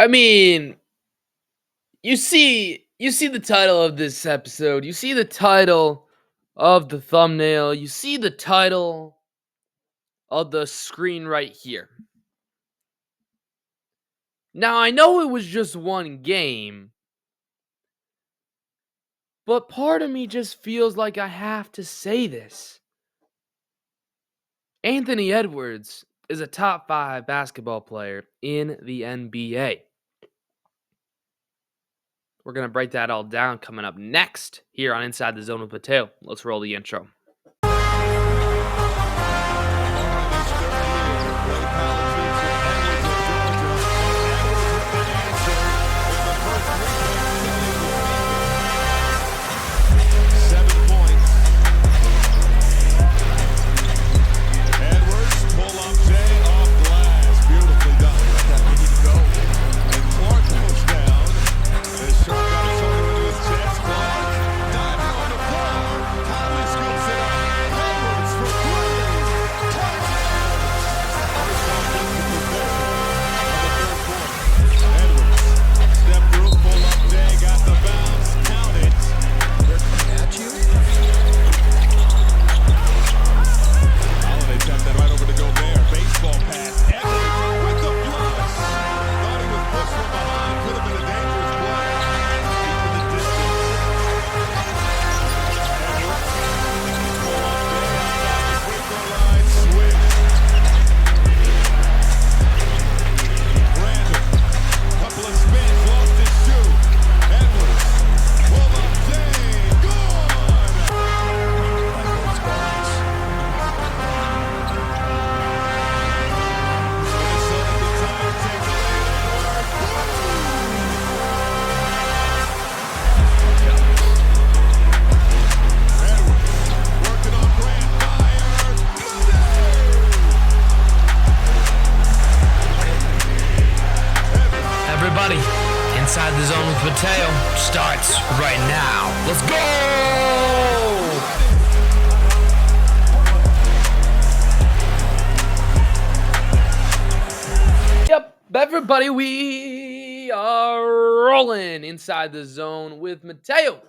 I mean, you see the title of this episode. You see the title of the thumbnail. You see the title of the screen right here. Now, I know it was just one game, but part of me just feels like I have to say this. Anthony Edwards is a top 5 basketball player in the NBA. We're going to break that all down coming up next here on Inside the Zone with Mateo. Let's roll the intro. Everybody, Inside the Zone with Mateo starts right now. Let's go! Yep, everybody, we are rolling Inside the Zone with Mateo.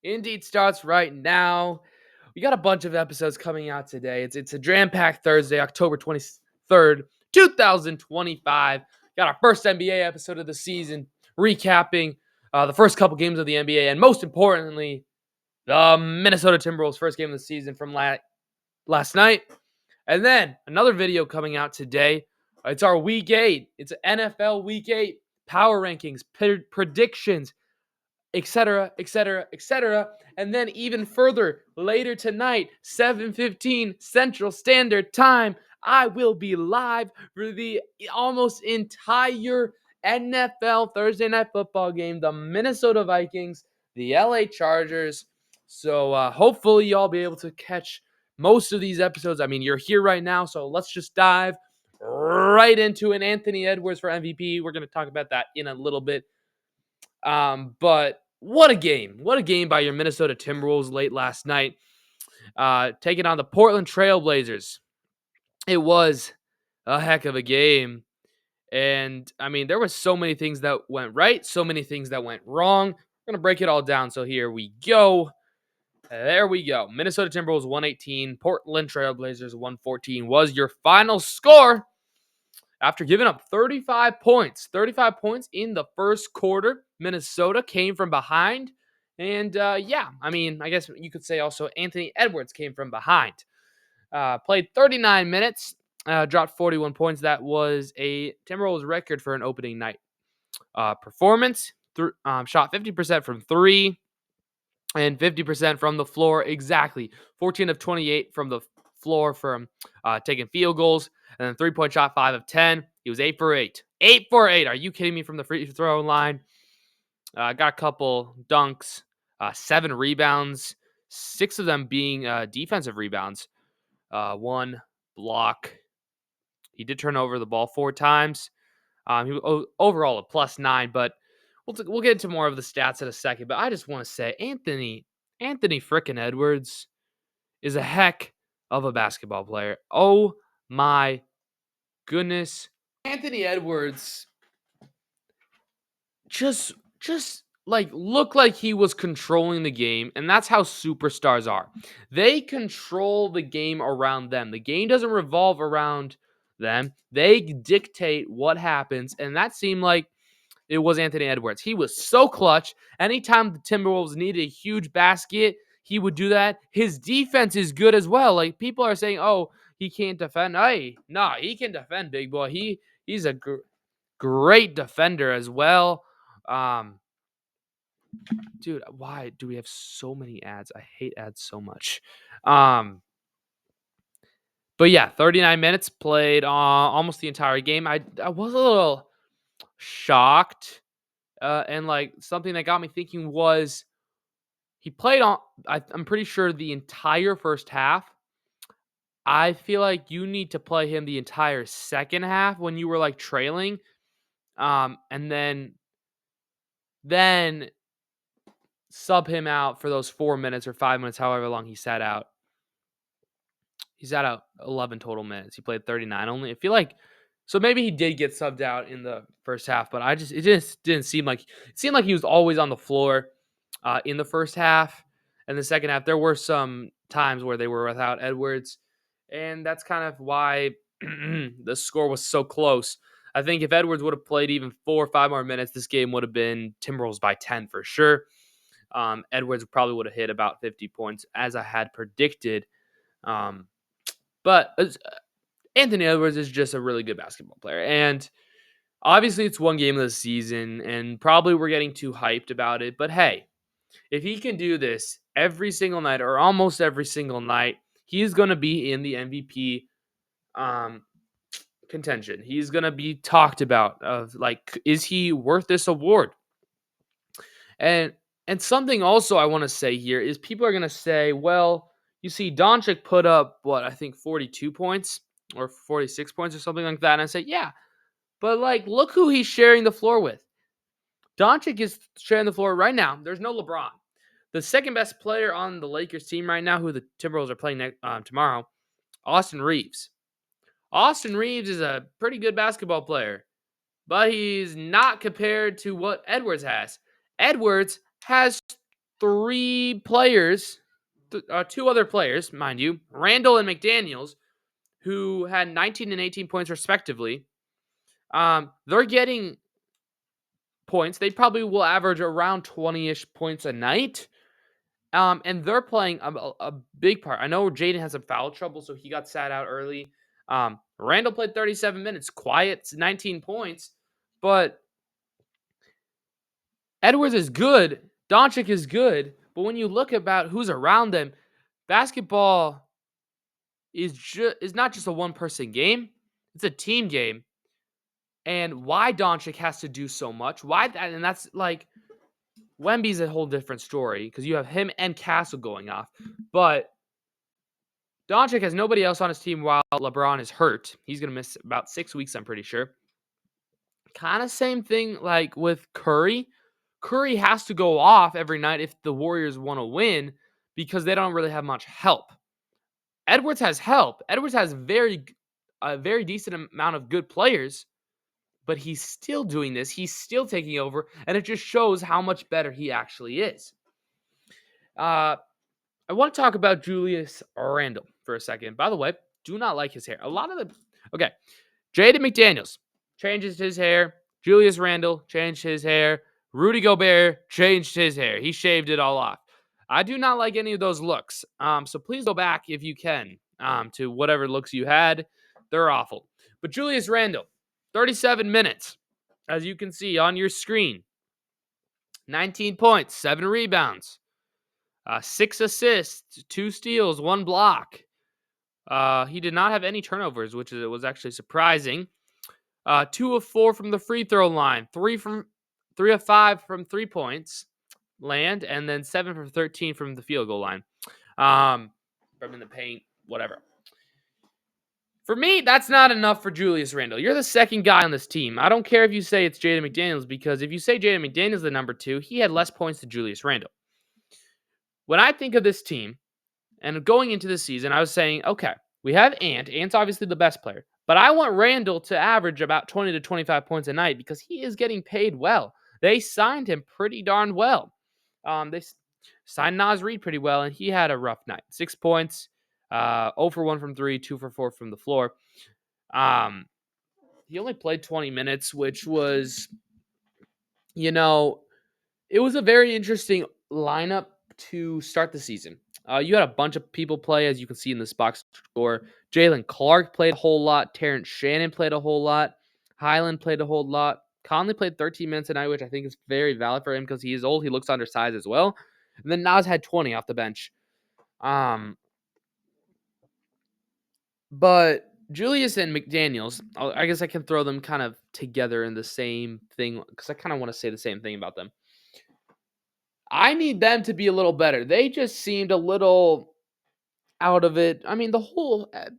Indeed starts right now. We got a bunch of episodes coming out today. It's a jam-packed Thursday, October 23rd, 2025. Got our first NBA episode of the season, recapping the first couple games of the NBA, and most importantly, the Minnesota Timberwolves' first game of the season from last night. And then another video coming out today. It's our Week 8. It's NFL Week 8 power rankings, predictions, etc., etc., etc. And then even further, later tonight, 7:15 Central Standard Time, I will be live for the almost entire NFL Thursday Night Football game, the Minnesota Vikings, the LA Chargers. So hopefully y'all be able to catch most of these episodes. I mean, you're here right now, so let's just dive right into it. Anthony Edwards for MVP. We're going to talk about that in a little bit. But what a game. What a game by your Minnesota Timberwolves late last night. Taking on the Portland Trailblazers. It was a heck of a game. And, I mean, there were so many things that went right, so many things that went wrong. We're going to break it all down. So here we go. There we go. Minnesota Timberwolves 118, Portland Trailblazers 114 was your final score. After giving up 35 points in the first quarter, Minnesota came from behind. And I mean, I guess you could say also Anthony Edwards came from behind. Played 39 minutes, dropped 41 points. That was a Timberwolves record for an opening night performance. Shot 50% from 3 and 50% from the floor. Exactly. 14 of 28 from the floor from taking field goals. And then 3-point shot, 5 of 10. He was 8 for 8. 8 for 8. Are you kidding me? From the free throw line. Got a couple dunks, 7 rebounds, 6 of them being defensive rebounds. 1 block. He did turn over the ball 4 times. He was overall a +9, but we'll get into more of the stats in a second. But I just want to say Anthony frickin' Edwards is a heck of a basketball player. Oh my goodness. Anthony Edwards just like looked like he was controlling the game, and that's how superstars are. They control the game around them. The game doesn't revolve around them. They dictate what happens, and that seemed like it was Anthony Edwards. He was so clutch. Anytime the Timberwolves needed a huge basket, he would do that. His defense is good as well. Like people are saying, "Oh, he can't defend." Hey, nah, he can defend, big boy. He's a great defender as well. Um, dude, why do we have so many ads? I hate ads so much. Um, but yeah, 39 minutes played almost the entire game. I was a little shocked, and like something that got me thinking was he played on. I'm pretty sure the entire first half. I feel like you need to play him the entire second half when you were like trailing, and then sub him out for those 4 minutes or 5 minutes, however long he sat out. He sat out 11 total minutes. He played 39 only. I feel like so maybe he did get subbed out in the first half, but it just didn't seem like he was always on the floor in the first half. And the second half, there were some times where they were without Edwards, and that's kind of why the score was so close. I think if Edwards would have played even 4 or 5 more minutes, this game would have been Timberwolves by 10 for sure. Edwards probably would have hit about 50 points as I had predicted. But Anthony Edwards is just a really good basketball player. And obviously it's one game of the season and probably we're getting too hyped about it. But hey, if he can do this every single night or almost every single night, he's going to be in the MVP contention. He's going to be talked about of like, is he worth this award? And something also I want to say here is people are going to say, well, you see Doncic put up what I think 42 points or 46 points or something like that. And I say, yeah, but like look who he's sharing the floor with. Doncic is sharing the floor right now. There's no LeBron. The second best player on the Lakers team right now, who the Timberwolves are playing tomorrow, Austin Reeves. Austin Reeves is a pretty good basketball player, but he's not compared to what Edwards has. Edwards has 3 players, 2 other players, mind you, Randall and McDaniels, who had 19 and 18 points respectively. They're getting points. They probably will average around 20-ish points a night. And they're playing a big part. I know Jaden has some foul trouble, so he got sat out early. Randall played 37 minutes, quiet, 19 points. But Edwards is good. Doncic is good. But when you look about who's around them, basketball is not just a one-person game. It's a team game. And why Doncic has to do so much, and that's like Wemby's a whole different story because you have him and Castle going off. But Doncic has nobody else on his team while LeBron is hurt. He's going to miss about 6 weeks, I'm pretty sure. Kind of same thing like with Curry. Curry has to go off every night if the Warriors want to win because they don't really have much help. Edwards has help. Edwards has a very decent amount of good players, but he's still doing this. He's still taking over, and it just shows how much better he actually is. I want to talk about Julius Randle for a second. By the way, do not like his hair. Okay, Jaden McDaniels changes his hair. Julius Randle changed his hair. Rudy Gobert changed his hair. He shaved it all off. I do not like any of those looks. So please go back if you can to whatever looks you had. They're awful. But Julius Randle, 37 minutes, as you can see on your screen. 19 points, 7 rebounds, 6 assists, 2 steals, 1 block. He did not have any turnovers, which was actually surprising. 2 of 4 from the free throw line, 3 of 5 from 3 points land, and then 7 from 13 from the field goal line. From in the paint, whatever. For me, that's not enough for Julius Randle. You're the second guy on this team. I don't care if you say it's Jaden McDaniels, because if you say Jaden McDaniels the number 2, he had less points than Julius Randle. When I think of this team, and going into the season, I was saying, okay, we have Ant. Ant's obviously the best player. But I want Randle to average about 20 to 25 points a night because he is getting paid well. they signed him pretty darn well. They signed Nas Reed pretty well, and he had a rough night. 6 points, 0 for 1 from three, 2 for 4 from the floor. Um, he only played 20 minutes, which was, you know, it was a very interesting lineup to start the season. You had a bunch of people play, as you can see in this box score. Jalen Clark played a whole lot. Terrence Shannon played a whole lot. Highland played a whole lot. Conley played 13 minutes tonight, which I think is very valid for him because he is old. He looks undersized as well. And then Nas had 20 off the bench. Um, but Julius and McDaniels, I guess I can throw them kind of together in the same thing because I kind of want to say the same thing about them. I need them to be a little better. They just seemed a little out of it. I mean,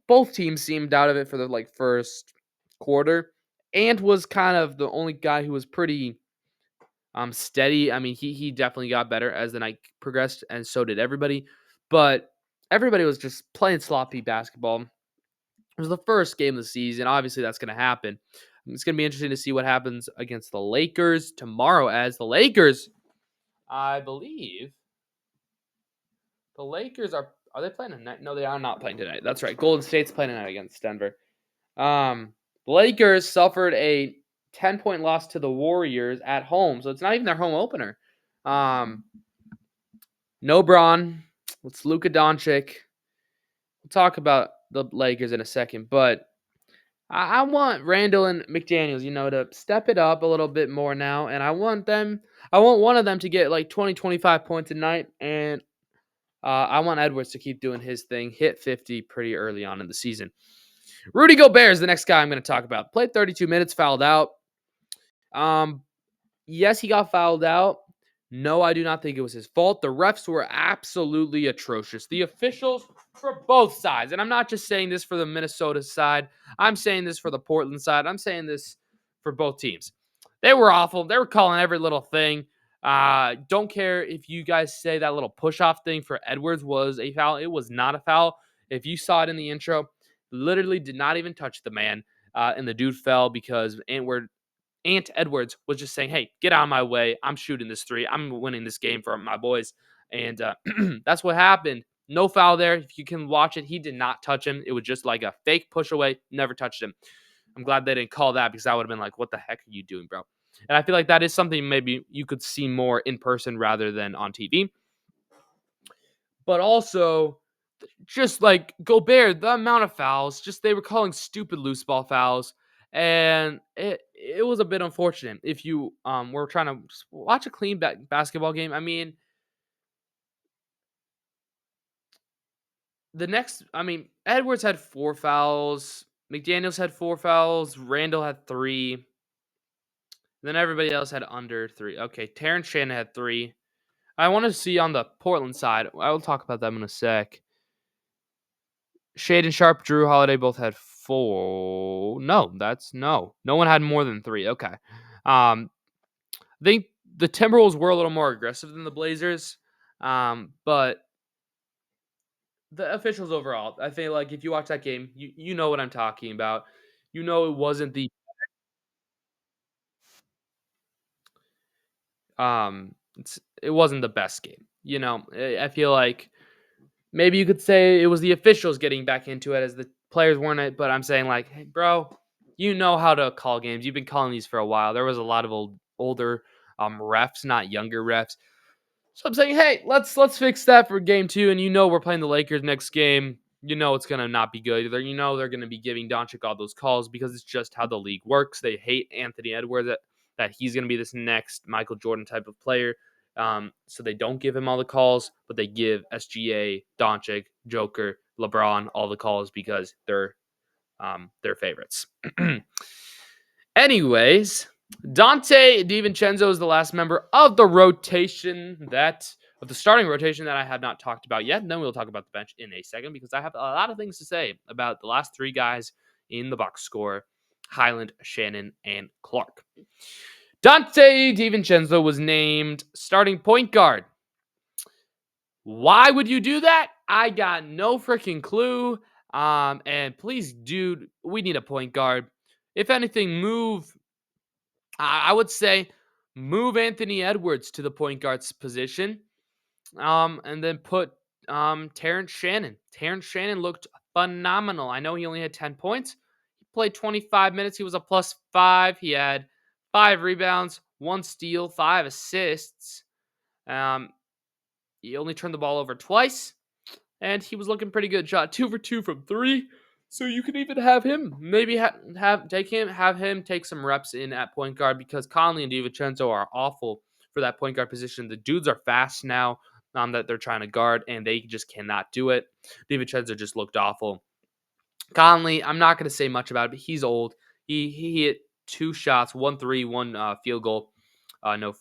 both teams seemed out of it for the first quarter. Ant was kind of the only guy who was pretty steady. I mean, he definitely got better as the night progressed, and so did everybody. But everybody was just playing sloppy basketball. It was the first game of the season. Obviously, that's going to happen. It's going to be interesting to see what happens against the Lakers tomorrow, as the Lakers, I believe, the Lakers are they playing tonight? No, they are not playing tonight. That's right. Golden State's playing tonight against Denver. The Lakers suffered a 10-point loss to the Warriors at home, so it's not even their home opener. No Braun. It's Luka Doncic. We'll talk about the Lakers in a second, but I want Randall and McDaniels, to step it up a little bit more now, and I want one of them to get like 20, 25 points a night, and I want Edwards to keep doing his thing, hit 50 pretty early on in the season. Rudy Gobert is the next guy I'm going to talk about. Played 32 minutes, fouled out. Yes, he got fouled out. No, I do not think it was his fault. The refs were absolutely atrocious. The officials for both sides, and I'm not just saying this for the Minnesota side. I'm saying this for the Portland side. I'm saying this for both teams. They were awful. They were calling every little thing. Don't care if you guys say that little push-off thing for Edwards was a foul. It was not a foul. If you saw it in the intro, literally did not even touch the man. And the dude fell because Ant Edwards was just saying, hey, get out of my way. I'm shooting this three. I'm winning this game for my boys. And that's what happened. No foul there. If you can watch it, he did not touch him. It was just like a fake push away. Never touched him. I'm glad they didn't call that because I would have been like, what the heck are you doing, bro? And I feel like that is something maybe you could see more in person rather than on TV. But also, just like Gobert, the amount of fouls, just they were calling stupid loose ball fouls. And it was a bit unfortunate. If you were trying to watch a clean basketball game, I mean, Edwards had 4 fouls, McDaniels had 4 fouls, Randall had 3, then everybody else had under 3. Okay, Terrence Shannon had 3. I want to see on the Portland side. I will talk about them in a sec. Shaden Sharp, Drew Holiday both had 4. No. No one had more than 3. Okay. I think the Timberwolves were a little more aggressive than the Blazers. But the officials overall, I feel like if you watch that game, you know what I'm talking about. You know it wasn't it wasn't the best game. I feel like maybe you could say it was the officials getting back into it as the players weren't it, but I'm saying like, hey, bro, you know how to call games. You've been calling these for a while. There was a lot of older refs, not younger refs. So I'm saying, hey, let's fix that for game 2. And we're playing the Lakers next game. It's gonna not be good. They're gonna be giving Doncic all those calls because it's just how the league works. They hate Anthony Edwards that he's gonna be this next Michael Jordan type of player. So they don't give him all the calls, but they give SGA, Doncic, Joker, LeBron all the calls because they're their favorites. Anyways, Dante DiVincenzo is the last member of the starting rotation that I have not talked about yet. And then we'll talk about the bench in a second because I have a lot of things to say about the last 3 guys in the box score: Highland, Shannon, and Clark. Dante DiVincenzo was named starting point guard. Why would you do that? I got no freaking clue. And please, dude, we need a point guard. If anything, I would say move Anthony Edwards to the point guard's position, and then put Terrence Shannon. Terrence Shannon looked phenomenal. I know he only had 10 points. He played 25 minutes. He was a +5. He had 5 rebounds, 1 steal, 5 assists. Um, he only turned the ball over twice, and he was looking pretty good. Shot 2 for 2 from three. So you could even have him maybe have him take some reps in at point guard because Conley and DiVincenzo are awful for that point guard position. The dudes are fast now that they're trying to guard, and they just cannot do it. DiVincenzo just looked awful. Conley, I'm not going to say much about it, but he's old. He hit 2 shots, 1 3, one field goal, no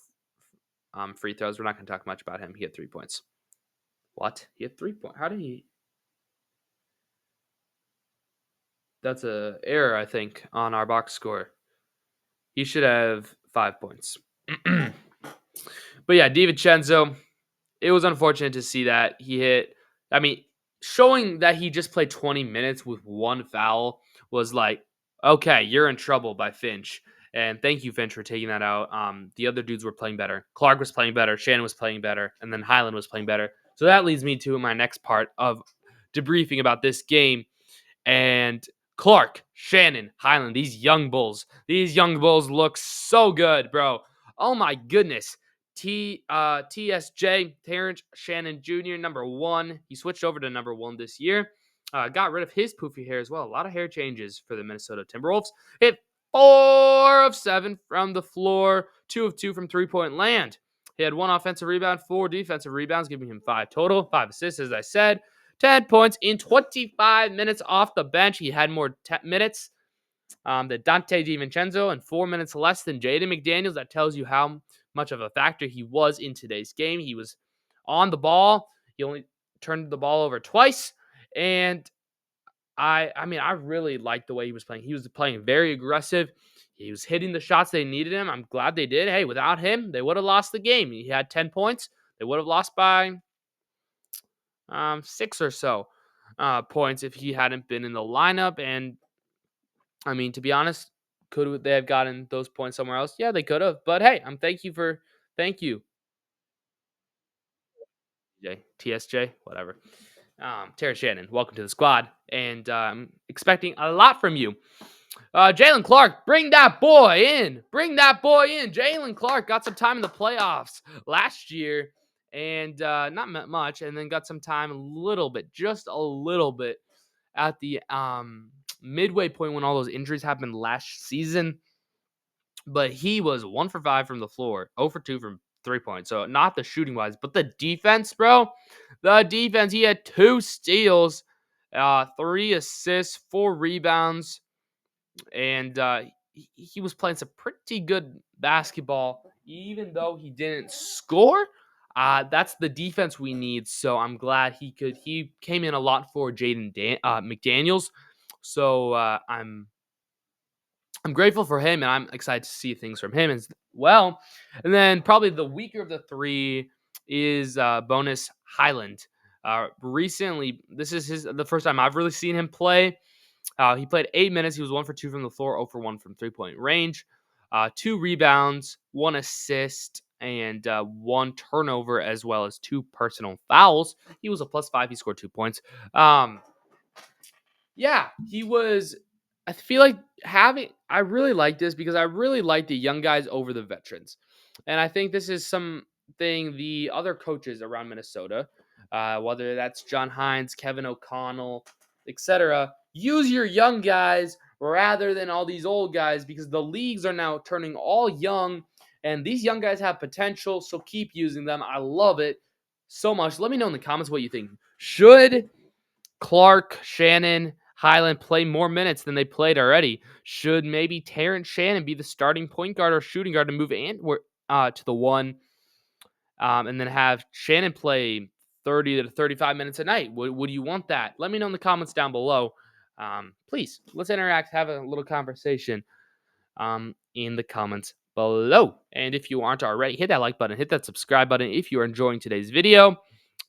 free throws. We're not going to talk much about him. He had 3 points. What? He had 3 points. How did he? That's a error, I think, on our box score. He should have 5 points. But yeah, DiVincenzo, it was unfortunate to see that he hit. I mean, showing that he just played 20 minutes with 1 foul was like, okay, you're in trouble by Finch. And thank you, Finch, for taking that out. The other dudes were playing better. Clark was playing better. Shannon was playing better. And then Highland was playing better. So that leads me to my next part of debriefing about this game. And Clark, Shannon, Highland, these young bulls look so good, bro. Oh my goodness. TSJ, Terrence Shannon Jr., #1. He switched over to #1 this year. Got rid of his poofy hair as well. A lot of hair changes for the Minnesota Timberwolves. Hit 4 of 7 from the floor, 2 of 2 from three-point land. He had 1 offensive rebound, 4 defensive rebounds, giving him 5 total, 5 assists, as I said. 10 points in 25 minutes off the bench. He had more minutes than Dante DiVincenzo and 4 minutes less than Jaden McDaniels. That tells you how much of a factor he was in today's game. He was on the ball. He only turned the ball over twice. And I really liked the way he was playing. He was playing very aggressive. He was hitting the shots they needed him. I'm glad they did. Hey, without him, they would have lost the game. He had 10 points. They would have lost by 6 or so points if he hadn't been in the lineup. And I mean, to be honest, could they have gotten those points somewhere else? Yeah, they could have. But hey, thank you, TSJ, whatever. Terrence Shannon, welcome to the squad, and I'm expecting a lot from you. Jalen Clark, bring that boy in. Bring that boy in. Jalen Clark got some time in the playoffs last year, and not much, and then got some time just a little bit at the midway point when all those injuries happened last season. But he was 1 for 5 from the floor, 0 for 2 from 3 points. So not the shooting wise, but the defense, bro. The defense. He had 2 steals, 3 assists, 4 rebounds, and he was playing some pretty good basketball, even though he didn't score. That's the defense we need. So I'm glad he came in a lot for Jaden McDaniels. So I'm grateful for him, and I'm excited to see things from him as well. And then probably the weaker of the three is Bonus Highland. Recently, this is the first time I've really seen him play. He played 8 minutes. He was 1 for 2 from the floor, 0 for 1 from three-point range. 2 rebounds, 1 assist, and 1 turnover, as well as 2 personal fouls. He was a +5. He scored 2 points. Yeah, he was. I feel like I really like this because I really like the young guys over the veterans. And I think this is something the other coaches around Minnesota, whether that's John Hines, Kevin O'Connell, etc., use your young guys rather than all these old guys because the leagues are now turning all young and these young guys have potential. So keep using them. I love it so much. Let me know in the comments what you think. Should Clark, Shannon, Highland play more minutes than they played already? Should maybe Terrence Shannon be the starting point guard or shooting guard to move to the 1, and then have Shannon play 30 to 35 minutes a night? Would you want that? Let me know in the comments down below. Please, let's interact, have a little conversation in the comments below. And if you aren't already, hit that like button, hit that subscribe button if you are enjoying today's video.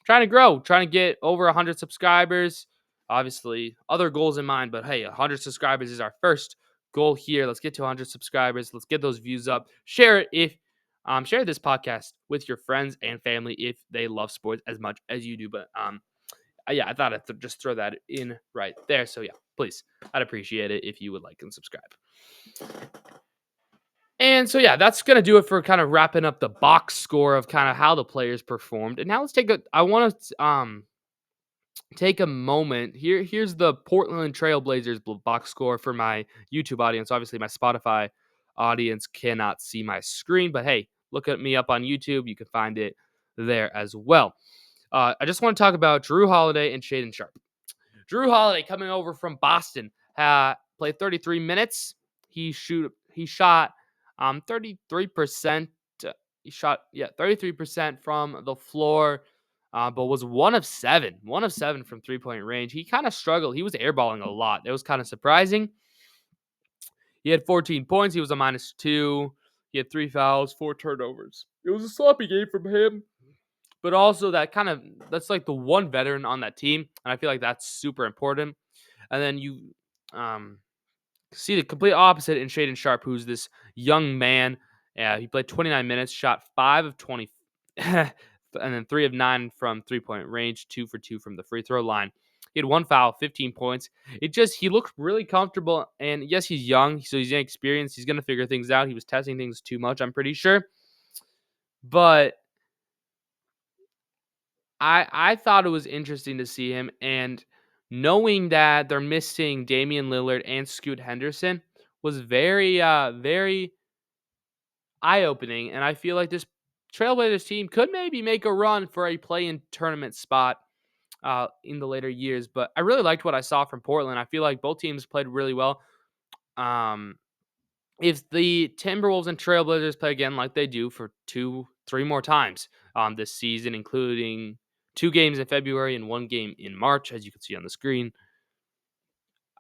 Trying to grow, trying to get over 100 subscribers. Obviously, other goals in mind, but hey, 100 subscribers is our first goal here. Let's get to 100 subscribers. Let's get those views up. Share it if Share this podcast with your friends and family if they love sports as much as you do. But yeah, I thought I'd just throw that in right there. So yeah, please, I'd appreciate it if you would like and subscribe. And so yeah, that's gonna do it for kind of wrapping up the box score of kind of how the players performed. And now let's take a. I want to take a moment. Here's the Portland Trailblazers box score for my YouTube audience. Obviously, my Spotify audience cannot see my screen, but hey, look at me up on YouTube. You can find it there as well. I just want to talk about Drew Holiday and Shaden Sharp. Drew Holiday coming over from Boston, played 33 minutes. He shot 33%. He shot 33% from the floor, but was one of seven from 3-point range. He kind of struggled. He was airballing a lot. It was kind of surprising. He had 14 points. He was a -2. He had 3 fouls, 4 turnovers. It was a sloppy game from him. But also that's like the one veteran on that team, and I feel like that's super important. And then you um, see the complete opposite in Shaden Sharp, who's this young man. He played 29 minutes, shot 5 of 20, and then 3 of 9 from 3-point range, 2 for 2 from the free throw line. He had 1 foul, 15 points. He looked really comfortable. And yes, he's young, so he's inexperienced. He's going to figure things out. He was testing things too much, I'm pretty sure. But I thought it was interesting to see him, and knowing that they're missing Damian Lillard and Scoot Henderson was very eye opening, and I feel like this Trailblazers team could maybe make a run for a play-in tournament spot in the later years. But I really liked what I saw from Portland. I feel like both teams played really well. Um, if the Timberwolves and Trailblazers play again like they do for 3 more times this season, including 2 games in February and 1 game in March, as you can see on the screen,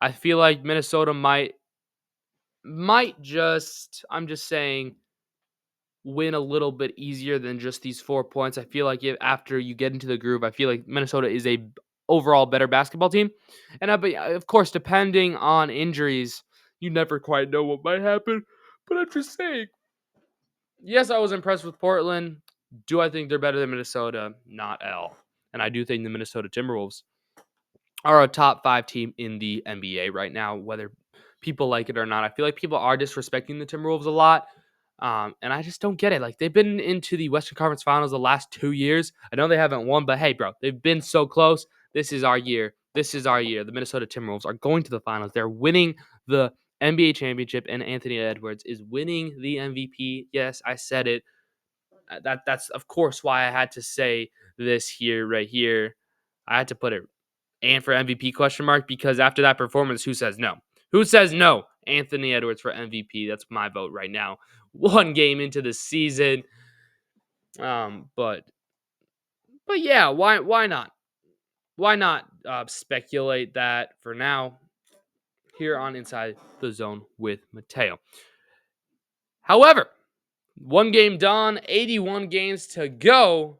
I feel like Minnesota might just, I'm just saying, win a little bit easier than just these 4 points. I feel like after you get into the groove, I feel like Minnesota is a overall better basketball team. And of course, depending on injuries, you never quite know what might happen. But I'm just saying, yes, I was impressed with Portland. Do I think they're better than Minnesota? Not at all. And I do think the Minnesota Timberwolves are a top 5 team in the NBA right now, whether people like it or not. I feel like people are disrespecting the Timberwolves a lot. And I just don't get it. Like, they've been into the Western Conference Finals the last 2 years. I know they haven't won, but hey, bro, they've been so close. This is our year. This is our year. The Minnesota Timberwolves are going to the finals. They're winning the NBA championship, and Anthony Edwards is winning the MVP. Yes, I said it. That's of course why I had to say this here, right here. I had to put it and for MVP question mark, because after that performance, who says no? Who says no? Anthony Edwards for MVP. That's my vote right now. 1 game into the season. But yeah, why not? Why not speculate that for now here on Inside the Zone with Mateo? However, 1 game done, 81 games to go.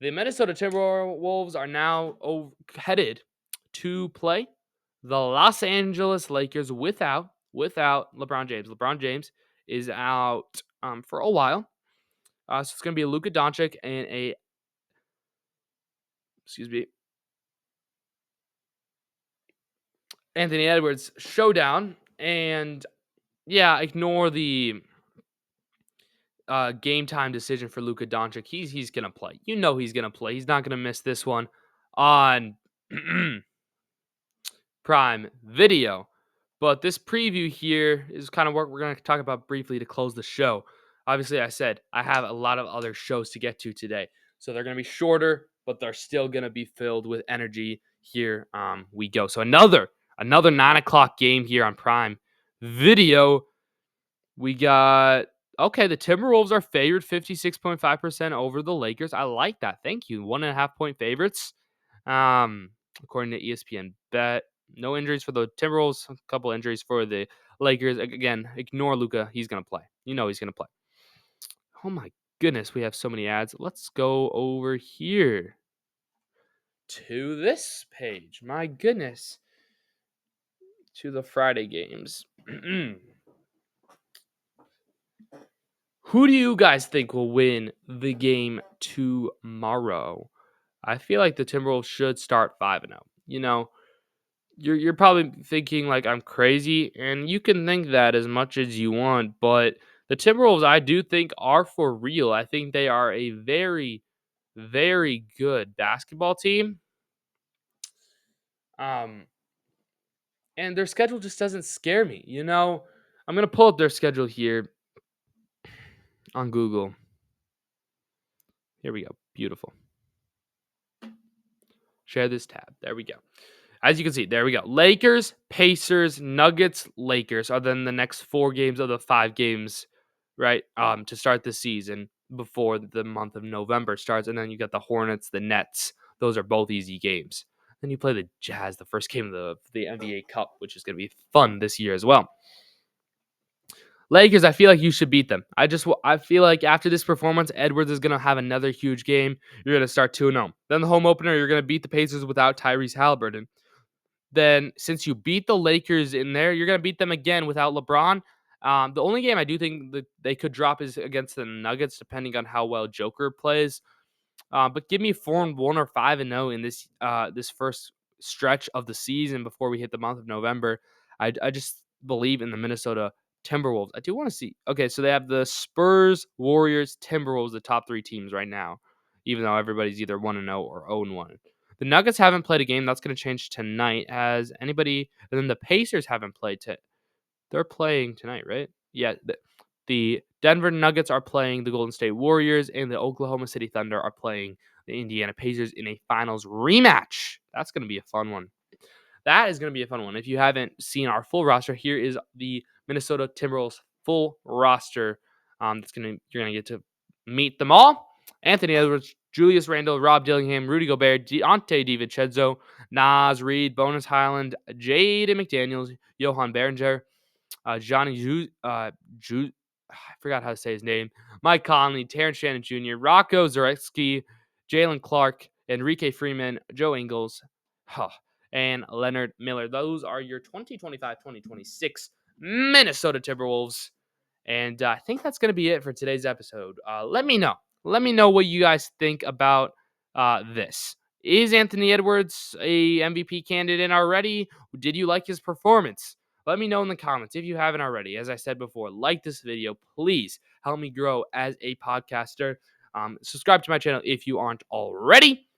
The Minnesota Timberwolves are now headed to play the Los Angeles Lakers without LeBron James. LeBron James is out for a while. So it's going to be a Luka Doncic and Anthony Edwards showdown. And yeah, ignore the game time decision for Luka Doncic. He's going to play. You know he's going to play. He's not going to miss this one on Prime Video. But this preview here is kind of what we're going to talk about briefly to close the show. Obviously, I said I have a lot of other shows to get to today. So they're going to be shorter, but they're still going to be filled with energy. Here we go. So another 9 o'clock game here on Prime Video. We got, okay, the Timberwolves are favored 56.5% over the Lakers. I like that. Thank you. 1.5 point favorites. According to ESPN Bet. No injuries for the Timberwolves. A couple injuries for the Lakers. Again, ignore Luka. He's going to play. You know he's going to play. Oh my goodness, we have so many ads. Let's go over here to this page. My goodness. To the Friday games. Who do you guys think will win the game tomorrow? I feel like the Timberwolves should start 5-0. You're probably thinking like I'm crazy, and you can think that as much as you want, but the Timberwolves I do think are for real. I think they are a very, very good basketball team. Um, and their schedule just doesn't scare me. I'm gonna pull up their schedule here on Google. Here we go. Beautiful. Share this tab. There we go. As you can see, there we go. Lakers, Pacers, Nuggets, Lakers are then the next 4 games of the 5 games, right? To start the season before the month of November starts, and then you got the Hornets, the Nets. Those are both easy games. Then you play the Jazz, the first game of the NBA Cup, which is going to be fun this year as well. Lakers, I feel like you should beat them. I feel like after this performance, Edwards is going to have another huge game. You're going to start 2-0. Then the home opener, you're going to beat the Pacers without Tyrese Halliburton. Then since you beat the Lakers in there, you're going to beat them again without LeBron. The only game I do think that they could drop is against the Nuggets, depending on how well Joker plays. But give me 4-1 or 5-0 in this first stretch of the season before we hit the month of November. I just believe in the Minnesota Timberwolves. I do want to see. Okay, so they have the Spurs, Warriors, Timberwolves, the top 3 teams right now, even though everybody's either 1-0 or 0-1. The Nuggets haven't played a game. That's going to change tonight. Has anybody? And then the Pacers haven't played. They're playing tonight, right? Yeah. The Denver Nuggets are playing the Golden State Warriors, and the Oklahoma City Thunder are playing the Indiana Pacers in a finals rematch. That's going to be a fun one. That is going to be a fun one. If you haven't seen our full roster, here is the Minnesota Timberwolves full roster. You're gonna get to meet them all. Anthony Edwards, Julius Randle, Rob Dillingham, Rudy Gobert, Deontay DiVincenzo, Nas Reed, Bonus Highland, Jaden McDaniels, Johan Berenger, Johnny I forgot how to say his name. Mike Conley, Terrence Shannon Jr., Rocco Zaretsky, Jalen Clark, Enrique Freeman, Joe Ingles, and Leonard Miller. Those are your 2025-2026 Minnesota Timberwolves. And I think that's going to be it for today's episode. Let me know. Let me know what you guys think about this. Is Anthony Edwards a MVP candidate already? Did you like his performance? Let me know in the comments if you haven't already. As I said before, like this video. Please help me grow as a podcaster. Subscribe to my channel if you aren't already.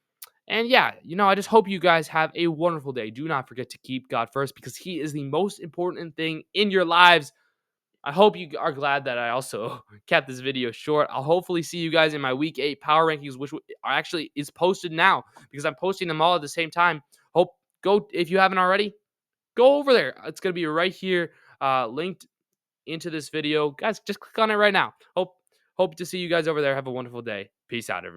And yeah, I just hope you guys have a wonderful day. Do not forget to keep God first because He is the most important thing in your lives. I hope you are glad that I also kept this video short. I'll hopefully see you guys in my Week 8 Power Rankings, which actually is posted now because I'm posting them all at the same time. Go if you haven't already, go over there. It's going to be right here, linked into this video. Guys, just click on it right now. Hope to see you guys over there. Have a wonderful day. Peace out, everybody.